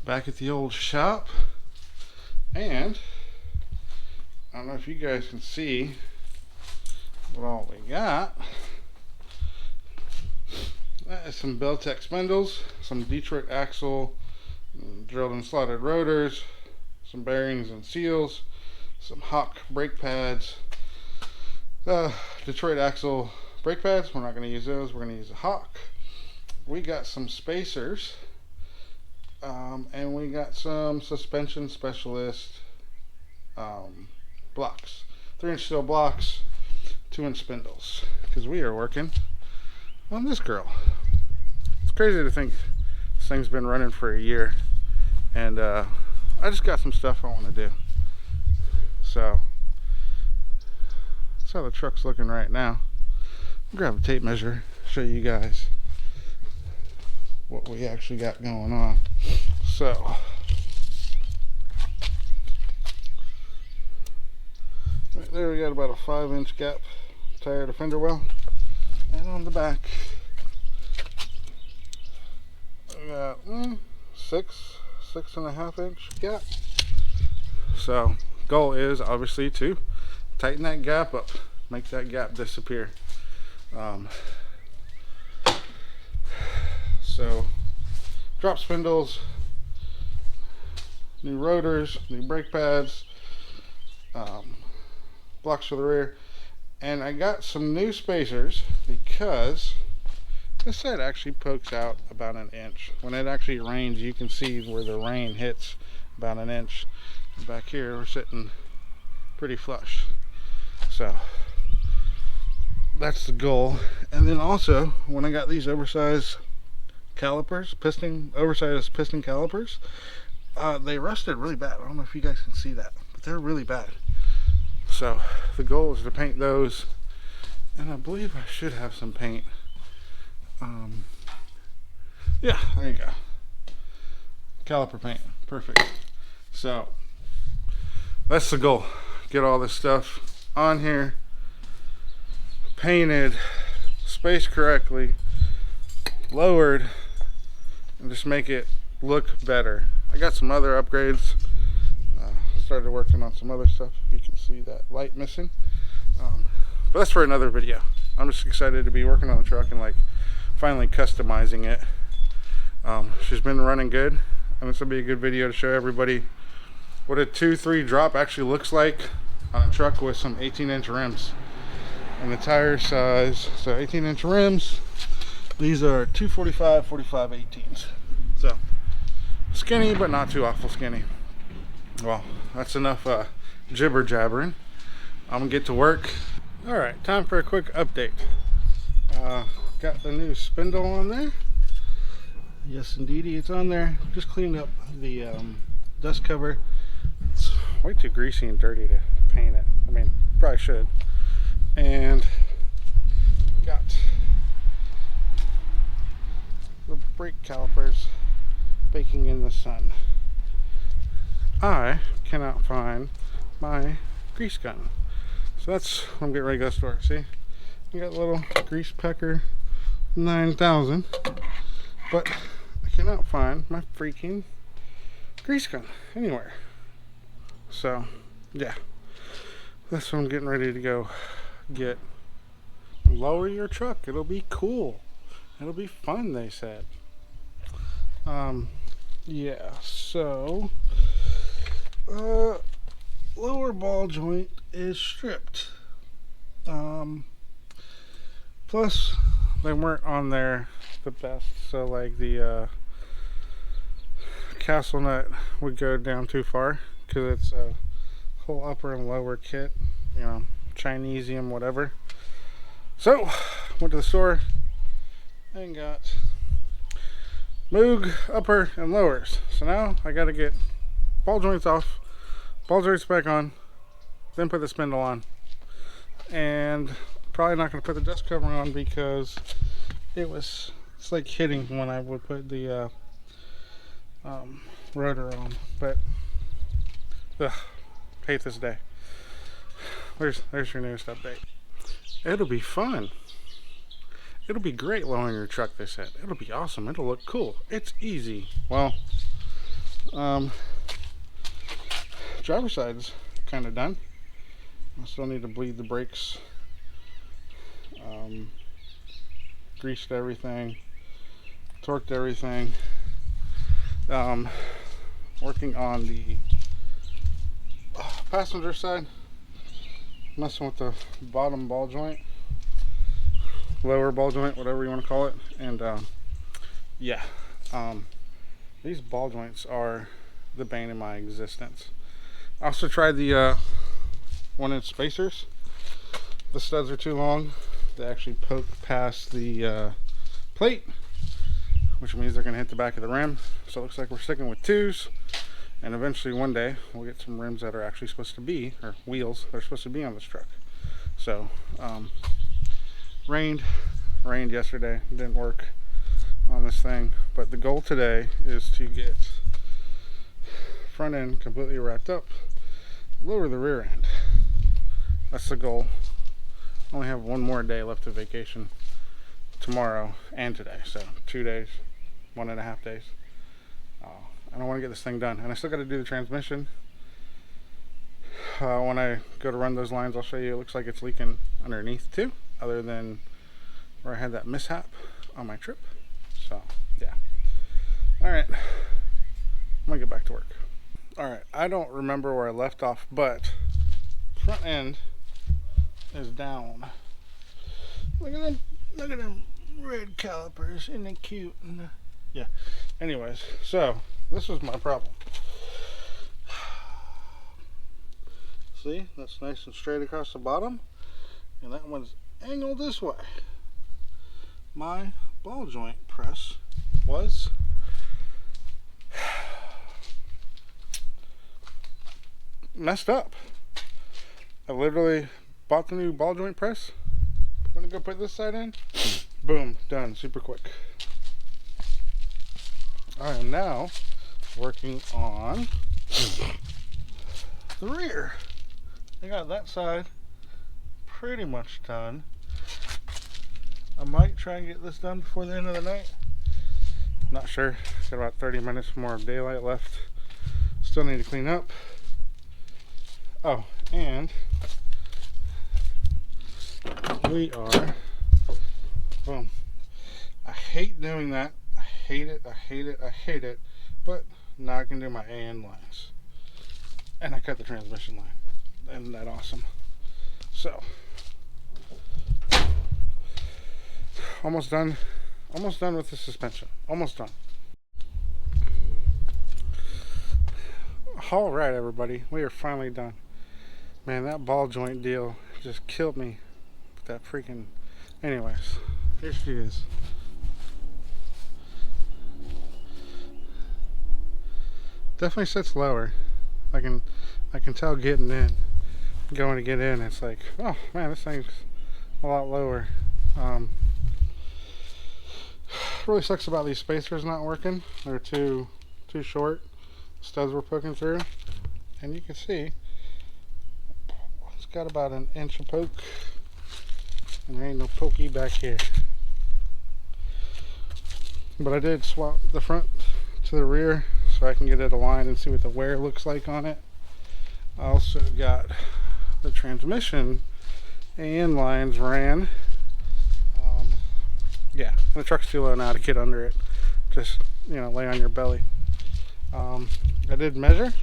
Back at the old shop, and I don't know if you guys can see what all we got. That is some Beltec spindles, some Detroit axle, drilled and slotted rotors, some bearings and seals, some Hawk brake pads, Detroit axle brake pads. We're not going to use those, we're going to use a Hawk. We got some spacers, and we got some suspension specialist blocks, 3-inch steel blocks, 2-inch spindles, because we are working on this girl. It's crazy to think this thing's been running for a year, and I just got some stuff I want to do. So that's how the truck's looking right now. I'll grab a tape measure, show you guys what we actually got going on. So right there we got about a 5-inch gap tire to fender well, and on the back we got 6.5-inch gap. So goal is obviously to tighten that gap up, make that gap disappear. So drop spindles, new rotors, new brake pads, blocks for the rear, and I got some new spacers because this side actually pokes out about 1 inch. When it actually rains, you can see where the rain hits about 1 inch. And back here we're sitting pretty flush. So that's the goal. And then also, when I got these oversized calipers, oversized piston calipers, they rusted really bad. I don't know if you guys can see that, but they're really bad. So the goal is to paint those, and I believe I should have some paint. Yeah, there you go. Caliper paint, perfect. So that's the goal. Get all this stuff on here, painted, spaced correctly, lowered, and just make it look better. I got some other upgrades. Started working on some other stuff. You can see that light missing, but that's for another video. I'm just excited to be working on the truck and like finally customizing it. She's been running good, and this will be a good video to show everybody what a 2-3 drop actually looks like on a truck with some 18-inch rims and the tire size. So 18-inch rims. These are 245 45 18s. So skinny, but not too awful skinny. Well, that's enough jibber jabbering. I'm gonna get to work. All right, time for a quick update. Got the new spindle on there. Yes, indeedy, it's on there. Just cleaned up the dust cover. It's way too greasy and dirty to paint it. I mean, probably should. And got the brake calipers baking in the sun. I cannot find my grease gun, so that's what I'm getting ready to go to the store. See, I got a little grease pecker 9000, but I cannot find my freaking grease gun anywhere. So yeah, that's what I'm getting ready to go get. Lower your truck, it'll be cool, it'll be fun, they said. Yeah, so lower ball joint is stripped. Plus they weren't on there the best, so like the castle nut would go down too far because it's a whole upper and lower kit, you know, Chinesium, whatever. So went to the store and got Moog upper and lowers. So now I got to get ball joints off, ball joints back on, then put the spindle on, and probably not going to put the dust cover on because it's like hitting when I would put the rotor on. But hate this day. There's your newest update. It'll be fun. It'll be great lowering your truck, they said. It'll be awesome. It'll look cool. It's easy. Well, Driver's side's kind of done. I still need to bleed the brakes. Greased everything, torqued everything. Working on the passenger side, messing with the bottom ball joint, lower ball joint, whatever you want to call it. And yeah, these ball joints are the bane of my existence. I also tried the 1-inch spacers. The studs are too long. They actually poke past the plate, which means they're going to hit the back of the rim. So it looks like we're sticking with 2s, and eventually one day we'll get some rims that are actually supposed to be, or wheels that are supposed to be on this truck. So rained yesterday, didn't work on this thing, but the goal today is to get front end completely wrapped up, lower the rear end. That's the goal. I only have one more day left of vacation, tomorrow and today, so 2 days, 1.5 days. I don't want to get this thing done, and I still got to do the transmission. When I go to run those lines, I'll show you. It looks like it's leaking underneath too, other than where I had that mishap on my trip. So yeah, all right, I'm gonna get back to work. All right, I don't remember where I left off, but front end is down. Look at them red calipers, isn't it cute? Yeah, anyways, so this was my problem. See, that's nice and straight across the bottom, and that one's angled this way. My ball joint press was messed up. I literally bought the new ball joint press. I'm gonna go put this side in. Boom, done, super quick. I am now working on the rear. I got that side pretty much done. I might try and get this done before the end of the night. Not sure. Got about 30 minutes more of daylight left. Still need to clean up. Oh, and we are, boom. I hate doing that. I hate it, I hate it, I hate it. But now I can do my AN lines. And I cut the transmission line. Isn't that awesome? So, almost done with the suspension. Almost done. All right, everybody, we are finally done. Man, that ball joint deal just killed me with that freaking. Anyways, here she is. Definitely sits lower. I can tell getting in, going to get in. It's like, oh man, this thing's a lot lower. Really sucks about these spacers not working. They're too short. Studs were poking through, and you can see it's got about an inch of poke, and there ain't no pokey back here. But I did swap the front to the rear so I can get it aligned and see what the wear looks like on it. I also got the transmission and lines ran. Yeah, and the truck's too low now to get under it. Just, you know, lay on your belly. I did measure.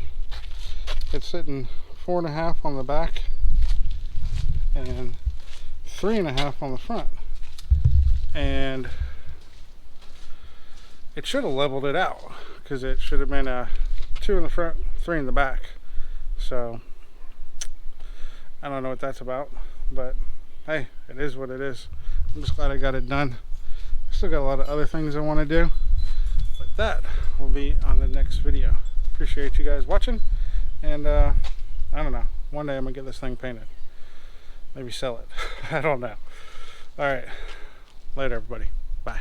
It's sitting 4.5 on the back and 3.5 on the front. And it should have leveled it out, because it should have been a 2 in the front, 3 in the back. So I don't know what that's about, but hey, it is what it is. I'm just glad I got it done. Still got a lot of other things I want to do, but that will be on the next video. Appreciate you guys watching, and I don't know, one day I'm gonna get this thing painted, maybe sell it. I don't know. All right, later everybody, bye.